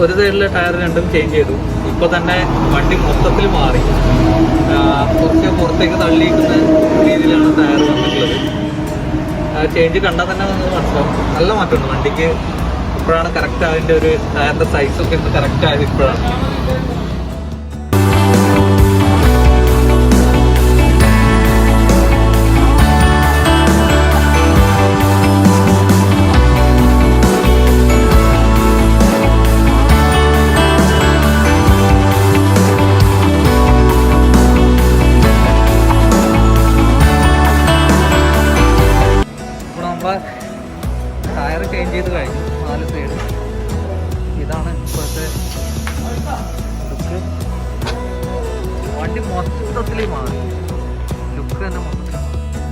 ഒരു സൈഡിലെ ടയർ രണ്ടും ചേഞ്ച് ചെയ്തു. ഇപ്പോൾ തന്നെ വണ്ടി മൊത്തത്തിൽ മാറി, കുറച്ച് പുറത്തേക്ക് തള്ളിയിരിക്കുന്ന രീതിയിലാണ് ടയർ വന്നിട്ടുള്ളത്. ചേഞ്ച് കണ്ടാൽ തന്നെ നമുക്ക് മനസ്സിലാവും, നല്ല മാറ്റമുണ്ട് വണ്ടിക്ക്. ഇപ്പോഴാണ് കറക്റ്റ് അതിൻ്റെ ഒരു ടയറിൻ്റെ സൈസൊക്കെ ഒന്ന് കറക്റ്റ് ആയത് ഇപ്പോഴാണ്. ടയർ ചേഞ്ച് ചെയ്ത് കഴിഞ്ഞു 4 സൈഡ്. ഇതാണ് ഇപ്പോഴത്തെ ലുക്ക്. വണ്ടി മൊത്തത്തിൽ മാറി, ലുക്ക് തന്നെ